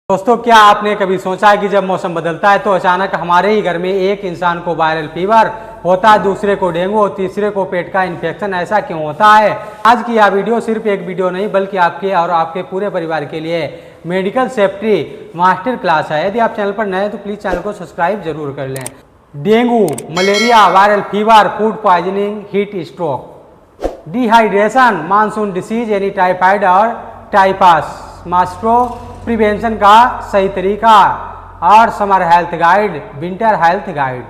दोस्तों, क्या आपने कभी सोचा है कि जब मौसम बदलता है तो अचानक हमारे ही घर में एक इंसान को वायरल फीवर होता है, दूसरे को डेंगू और तीसरे को पेट का इन्फेक्शन? ऐसा क्यों होता है? आज की यह वीडियो सिर्फ एक वीडियो नहीं बल्कि आपके और आपके पूरे परिवार के लिए मेडिकल सेफ्टी मास्टर क्लास है। यदि आप चैनल पर नए हैं तो प्लीज़ चैनल को सब्सक्राइब जरूर कर लें। Dengue, malaria, viral fever, food poisoning, heat stroke, dehydration, monsoon disease यानी टाइफाइड और टाइफस, मास्ट्रो प्रिवेंशन का सही तरीका और summer health guide, winter health guide.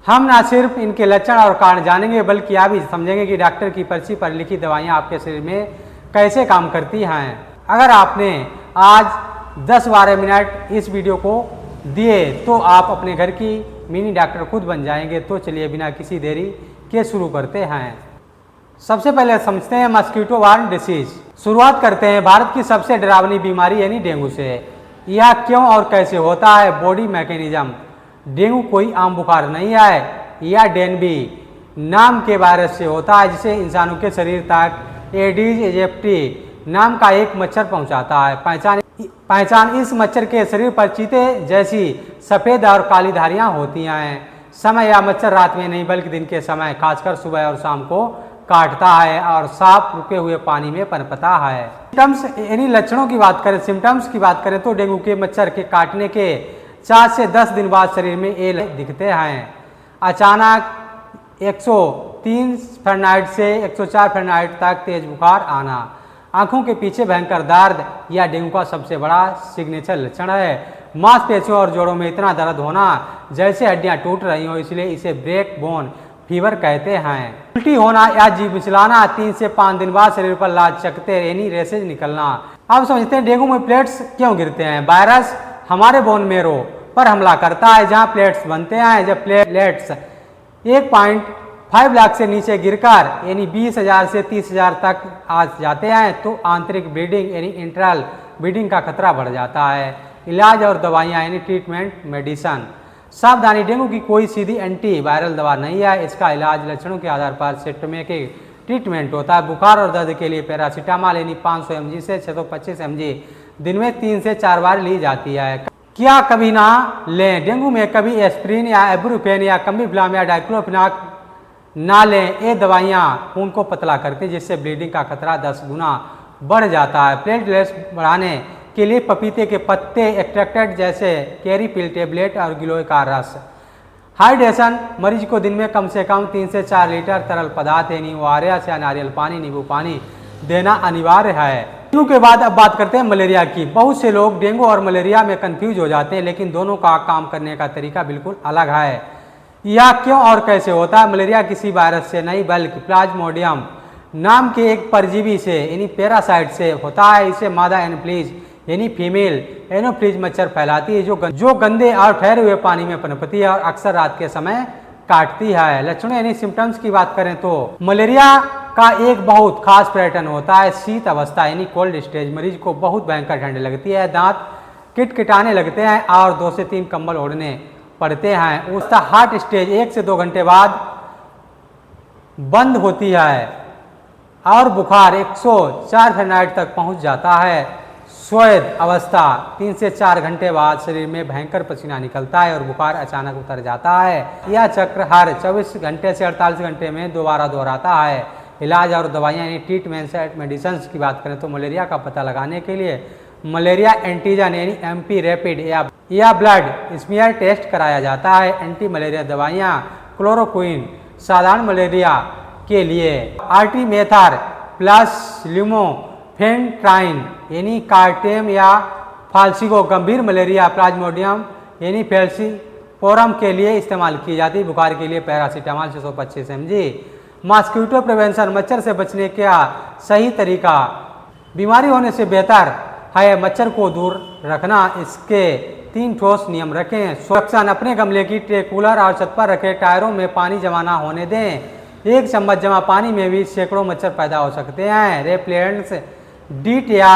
हम ना सिर्फ इनके लक्षण और कारण जानेंगे बल्कि आप भी समझेंगे कि डॉक्टर की पर्ची पर लिखी दवाइयाँ आपके शरीर में कैसे काम करती हैं। अगर आपने आज 10-12 मिनट इस वीडियो को दिए तो आप अपने घर की मिनी डॉक्टर खुद बन जाएंगे। तो चलिए बिना किसी देरी के शुरू करते हैं। सबसे पहले समझते हैं मस्कीटो बॉर्न डिसीज। शुरुआत करते हैं भारत की सबसे डरावनी बीमारी यानी डेंगू से। यह क्यों और कैसे होता है? Body mechanism. डेंगू कोई आम बुखार नहीं है, यह डेनबी नाम के वायरस से होता है जिसे इंसानों के शरीर तक एडीज एजिप्टी नाम का एक मच्छर पहुंचाता है। पहचान इस मच्छर के शरीर पर चीते जैसी सफ़ेद और काली धारियाँ होती हैं। समय यह मच्छर रात में नहीं बल्कि दिन के समय खासकर सुबह और शाम को काटता है और साफ रुके हुए पानी में पनपता है। सिम्टम्स यानी लक्षणों की बात करें, सिम्टम्स की बात करें तो डेंगू के मच्छर के काटने के 4 से 10 दिन बाद शरीर में ये दिखते हैं। अचानक 103 फ़ारेनहाइट से 104 फ़ारेनहाइट तक तेज बुखार आना, आंखों के पीछे भयंकर दर्द यह डेंगू का सबसे बड़ा सिग्नेचर लक्षण है। मांसपेशियों और जोड़ों में इतना दर्द होना जैसे हड्डियां टूट रही हो, इसलिए इसे ब्रेक बोन फीवर कहते हैं। उल्टी होना या जीभ मिचलाना, 3 से 5 दिन बाद शरीर पर लाल चकत्ते यानी रेसेज निकलना। अब समझते हैं डेंगू में प्लेट्स क्यों गिरते हैं। वायरस हमारे बोन मेरो पर हमला करता है जहां प्लेट्स बनते हैं। जब प्लेट्स 1.5 लाख से नीचे गिरकर यानी 20,000 से 30,000 तक आ जाते हैं तो आंतरिक ब्लीडिंग यानी इंटरनल ब्लीडिंग का खतरा बढ़ जाता है। इलाज और दवाइयाँ यानी ट्रीटमेंट मेडिसन। सावधानी, डेंगू की कोई सीधी एंटी वायरल दवा नहीं है। इसका इलाज लक्षणों के आधार पर सिम्टोमेटिक ट्रीटमेंट होता है। बुखार और दर्द के लिए पैरासीटामॉल यानी 500 mg से 625 mg दिन में 3 से 4 बार ली जाती है। क्या कभी ना लें? डेंगू में कभी एस्प्रिन या इबुप्रोफेन या कमीफ्लाम या डाइक्लोफिनाक ना लें। ये दवाइयाँ खून को पतला करती हैं जिससे ब्लीडिंग का खतरा 10 गुना बढ़ जाता है। प्लेटलेट्स बढ़ाने के लिए पपीते के पत्ते एक्सट्रैक्टेड जैसे कैरी पिल टेबलेट और गिलोय का रस। हाइड्रेशन, मरीज को दिन में कम से कम 3 से 4 लीटर तरल पदार्थ यानी ORS या नारियल पानी, नींबू पानी देना अनिवार्य है। डेंगू के बाद अब बात करते हैं मलेरिया की। बहुत से लोग डेंगू और मलेरिया में कंफ्यूज हो जाते हैं लेकिन दोनों का काम करने का तरीका बिल्कुल अलग है। यह क्यों और कैसे होता है? मलेरिया किसी वायरस से नहीं बल्कि प्लाज्मोडियम नाम के एक परजीवी से यानी पैरासाइट से होता है। इसे मादा एनोफ्लीज यानी फीमेल एनोफ्लीज मच्छर फैलाती है जो गंदे और ठहरे हुए पानी में पनपती है और अक्सर रात के समय काटती है। लक्षणों यानी सिम्टम्स की बात करें तो मलेरिया का एक बहुत खास पैटर्न होता है शीत अवस्था यानी कोल्ड स्टेज। मरीज को बहुत भयंकर ठंड लगती है, दांत किटकिटाने लगते हैं और 2 से 3 कंबल ओढ़ने पड़ते हैं। उसका हार्ट स्टेज 1 से 2 घंटे बाद बंद होती है और बुखार 104 फ़ारेनहाइट तक पहुंच जाता है। स्वेद अवस्था 3 से 4 घंटे बाद शरीर में भयंकर पसीना निकलता है और बुखार अचानक उतर जाता है। यह चक्र हर 24 घंटे से 48 घंटे में दोबारा दोहराता है। इलाज और दवाइयाँ यानी ट्रीटमेंट मेडिसिन की बात करें तो मलेरिया का पता लगाने के लिए मलेरिया एंटीजन यानी MP रैपिड या ब्लड स्मीयर टेस्ट कराया जाता है। एंटी मलेरिया दवाइयाँ क्लोरोक्विन साधारण मलेरिया के लिए, आर्टीमेथर प्लस ल्यूमोफेंट्राइन यानी कार्टेम या फाल्सिगो गंभीर मलेरिया प्लाज्मोडियम यानी फेल्सिपोरम के लिए इस्तेमाल की जाती है। बुखार के लिए पैरासीटामॉल 625 mg। मॉस्किटो प्रिवेंशन, मच्छर से बचने का सही तरीका। बीमारी होने से बेहतर है मच्छर को दूर रखना। इसके 3 ठोस नियम रखें। सुरक्षण, अपने गमले की ट्रे कूलर और छत पर रखें। टायरों में पानी जमा ना होने दें। 1 चम्मच जमा पानी में भी सैकड़ों मच्छर पैदा हो सकते हैं। रेपेलेंट्स, डीट या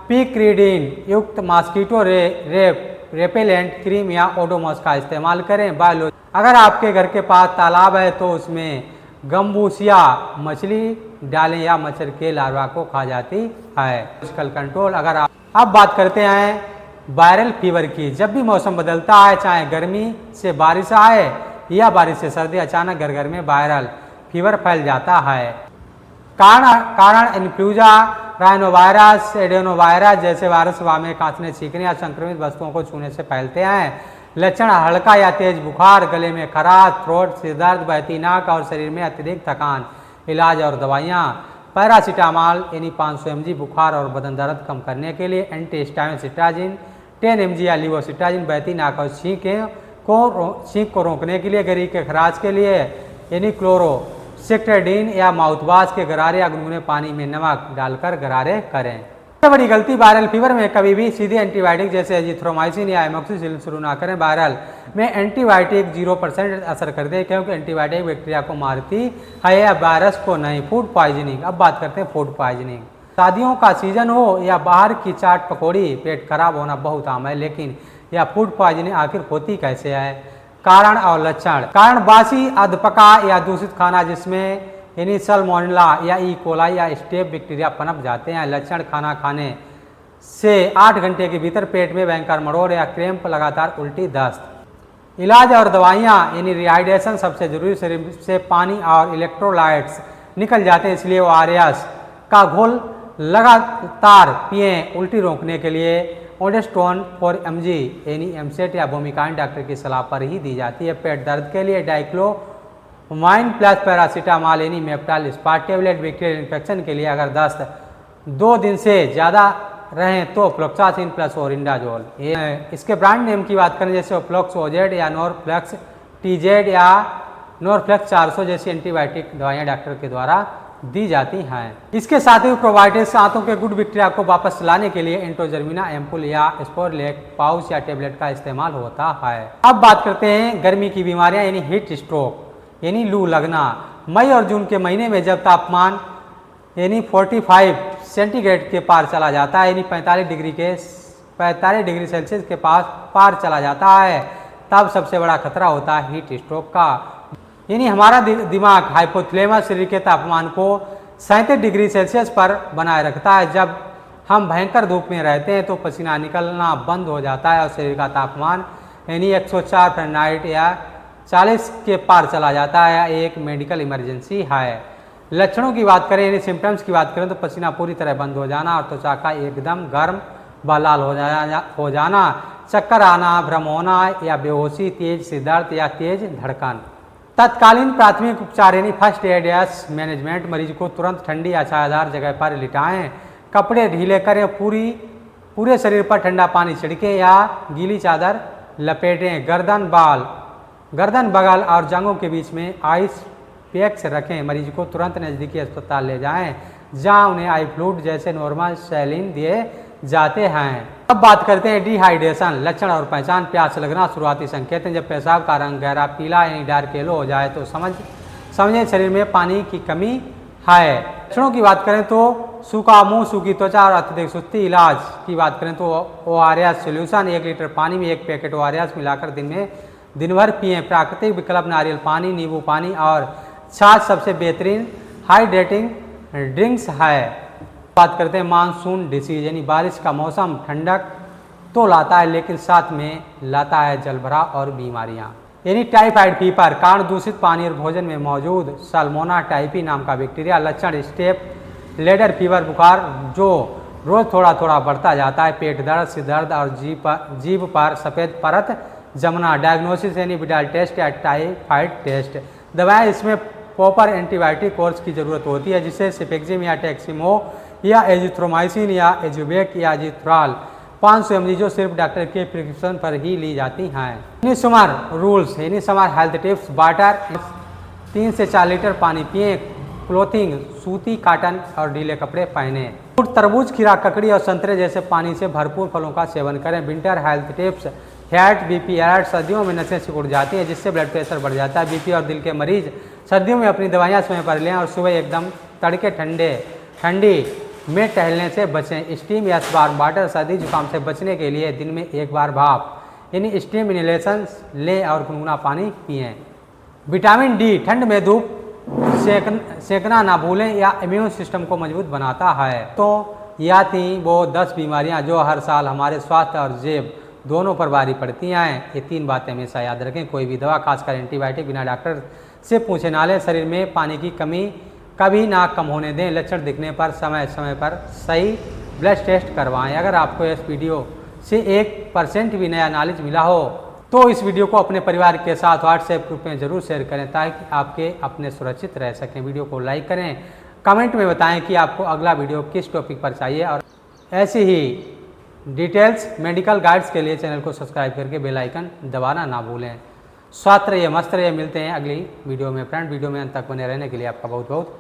पिक्रिडीन युक्त मॉस्किटो रेपेलेंट क्रीम या ओडोमॉस का इस्तेमाल करें। बायोलॉजी, अगर आपके घर के पास तालाब है तो उसमें गम्बूसिया मछली डालें या मच्छर के लार्वा को खा जाती है। फिजिकल कंट्रोल, अगर आप अब बात करते हैं वायरल फीवर की। जब भी मौसम बदलता है, चाहे गर्मी से बारिश आए या बारिश से सर्दी, अचानक घर घर में वायरल फीवर फैल जाता है। कारण इन्फ्लुएंजा, राइनोवायरस, एडेनोवायरस जैसे वायरस हवा में खांसने, छींकने या संक्रमित वस्तुओं को छूने से फैलते हैं। लक्षण हल्का या तेज बुखार, गले में खराश, थ्रोट, सिर दर्द, बहती नाक और शरीर में अत्यधिक थकान। इलाज और दवाइयाँ: पैरासीटामॉल यानी 500 mg बुखार और बदन दर्द कम करने के लिए, एंटीहिस्टामिन सिट्राजिन 10 mg या लिवोसिट्राजिन बहती नाक और छींक को रोकने के लिए, गले के खराश के लिए यानी क्लोरोसिट्रेडिन या माउथवाश के गरारे या गुनगुने पानी में नमक डालकर गरारे करें। सबसे बड़ी गलती, वायरल फीवर में कभी भी सीधे एंटीबायोटिक जैसे एजिथ्रोमाइसिन या एमोक्सिसिलिन शुरू ना करें। वायरल में एंटीबायोटिक 0% असर करते हैं क्योंकि एंटीबायोटिक बैक्टीरिया को मारती है या वायरस को नहीं। Food poisoning. अब बात करते हैं फूड पॉइजनिंग। शादियों का सीजन हो या बाहर की चाट पकौड़ी, पेट खराब होना बहुत आम है, लेकिन यह फूड पॉइजनिंग आखिर होती कैसे है? कारण और लक्षण। कारण, बासी, अधपका या दूषित खाना जिसमें यानी सल्मोनेला या ई कोलाई या स्टेप बैक्टीरिया पनप जाते हैं। लक्षण, खाना खाने से 8 घंटे के भीतर पेट में भयंकर मरोड़ या क्रैम्प, लगातार उल्टी, दस्त। इलाज और दवाइयाँ यानी रिहाइड्रेशन सबसे जरूरी, शरीर से पानी और इलेक्ट्रोलाइट्स निकल जाते हैं, इसलिए ORS का घोल लगातार पिएं। उल्टी रोकने के लिए ओडेस्टोन 4 mg यानी एमसेट या वोमिकाइन डॉक्टर की सलाह पर ही दी जाती है। पेट दर्द के लिए डाइक्लोमाइन प्लस पैरासीटामॉल यानी मेप्टाल स्पार्ट टेबलेट। बैक्टीरियल इन्फेक्शन के लिए अगर दस्त 2 दिन से ज़्यादा रहें तो फ्लोक्सासिन प्लस ओरिंडाजोल। इसके ब्रांड नेम की बात करें जैसे फ्लोक्स OZ या नोरफ्लेक्स TZ या नोरफ्लेक्स 400 जैसी एंटीबायोटिक दवाइयाँ डॉक्टर के द्वारा दी जाती हैं। इसके साथ ही प्रोबायोटिक्स आंतों के गुड बैक्टीरिया को वापस लाने के लिए एंटोजर्मिना एम्पुल या स्पोरलेक पाउच या टेबलेट का इस्तेमाल होता है। अब बात करते हैं गर्मी की बीमारियां यानी हीट स्ट्रोक यानी लू लगना। मई और जून के महीने में जब तापमान यानी 45 सेंटीग्रेड के पार चला जाता है यानी 45 डिग्री सेल्सियस के पार चला जाता है, तब सबसे बड़ा खतरा होता है हीट स्ट्रोक का। यानी हमारा दिमाग हाइपोथैलेमस शरीर के तापमान को 37 डिग्री सेल्सियस पर बनाए रखता है। जब हम भयंकर धूप में रहते हैं तो पसीना निकलना बंद हो जाता है और शरीर का तापमान यानी 104 फ़ारेनहाइट या 40 के पार चला जाता है। एक मेडिकल इमरजेंसी है। लक्षणों की बात करें यानी सिम्टम्स की बात करें तो पसीना पूरी तरह बंद हो जाना और त्वचा का एकदम गर्म व लाल हो जाना, चक्कर आना, भ्रम होना या बेहोशी, तेज सिर दर्द या तेज धड़कन। तत्कालीन प्राथमिक उपचार यानी फर्स्ट एड मैनेजमेंट, मरीज को तुरंत ठंडी या छायादार जगह पर लिटाएं, कपड़े ढीले करें, पूरे शरीर पर ठंडा पानी छिड़कें या गीली चादर लपेटें, गर्दन, बगल और जांघों के बीच में आइस पैक्स रखें। मरीज को तुरंत नज़दीकी अस्पताल ले जाएं जहां उन्हें आई फ्लूइड जैसे नॉर्मल सैलिन दिए जाते हैं। अब बात करते हैं डिहाइड्रेशन। लक्षण और पहचान। प्यास लगना शुरुआती संकेत हैं। जब पेशाब का रंग गहरा पीला यानी डार्क येलो हो जाए तो समझें शरीर में पानी की कमी है। लक्षणों की बात करें तो सूखा मुंह, सूखी त्वचा और अत्यधिक सुस्ती। इलाज की बात करें तो ORS सोल्यूशन 1 लीटर पानी में 1 पैकेट ORS मिलाकर दिन भर पिएं। प्राकृतिक विकल्प नारियल पानी, नींबू पानी और छाछ सबसे बेहतरीन हाइड्रेटिंग ड्रिंक्स है। बात करते हैं मानसून डिसीज यानी बारिश का मौसम ठंडक तो लाता है लेकिन साथ में लाता है जलभराव और बीमारियां यानी टाइफाइड फीवर। कारण दूषित पानी और भोजन में मौजूद साल्मोना टाइफी नाम का बैक्टीरिया। लक्षण स्टेप लेडर फीवर बुखार जो रोज थोड़ा थोड़ा बढ़ता जाता है। पेट दर्द, सिर दर्द और जीभ पर सफ़ेद परत जमना। डायग्नोसिस यानी विडाल टेस्ट या टाइफाइड टेस्ट। दवाएं इसमें प्रॉपर एंटीबायोटिक कोर्स की ज़रूरत होती है जिससे सिपेक्जिम या टैक्सिमो या एजिथ्रोमाइसिन या एजुबेक या एजिथ्राल 500 mg जो सिर्फ डॉक्टर के प्रिस्क्रिप्शन पर ही ली जाती हैं। यानी समर रूल्स यानी समर हेल्थ टिप्स। वाटर 3 से 4 लीटर पानी पिएं। क्लोथिंग सूती, कॉटन और ढीले कपड़े पहने। तरबूज, खीरा, ककड़ी और संतरे जैसे पानी से भरपूर फलों का सेवन करें। Winter health tips. Heart BP alert. सर्दियों में नसें सिकुड़ जाती हैं जिससे ब्लड प्रेशर बढ़ जाता है। बीपी और दिल के मरीज सर्दियों में अपनी दवाइयाँ समय पर लें और सुबह एकदम तड़के ठंडी में टहलने से बचें। स्टीम या वार्म वाटर। सर्दी जुकाम से बचने के लिए दिन में 1 बार भाप यानी स्टीम इनहेलेशन लें और गुनगुना पानी पिएं। विटामिन डी ठंड में धूप सेकना ना भूलें या इम्यून सिस्टम को मजबूत बनाता है। तो या थी वो 10 बीमारियां जो हर साल हमारे स्वास्थ्य और जेब दोनों पर भारी पड़ती हैं। ये 3 बातें हमेशा याद रखें। कोई भी दवा, खासकर एंटीबायोटिक, बिना डॉक्टर से पूछे ना लें। शरीर में पानी की कमी कभी ना कम होने दें। लक्षण दिखने पर समय समय पर सही ब्लड टेस्ट करवाएं। अगर आपको इस वीडियो से 1% भी नया नॉलेज मिला हो तो इस वीडियो को अपने परिवार के साथ व्हाट्सएप ग्रुप में ज़रूर शेयर करें ताकि आपके अपने सुरक्षित रह सकें। वीडियो को लाइक करें, कमेंट में बताएं कि आपको अगला वीडियो किस टॉपिक पर चाहिए और ऐसे ही डिटेल्स मेडिकल गाइड्स के लिए चैनल को सब्सक्राइब करके बेल आइकन दबाना ना भूलें। स्वास्थ्य रहिए, मस्त रहिए। मिलते हैं अगली वीडियो में फ्रेंड। वीडियो में अंत तक बने रहने के लिए आपका बहुत बहुत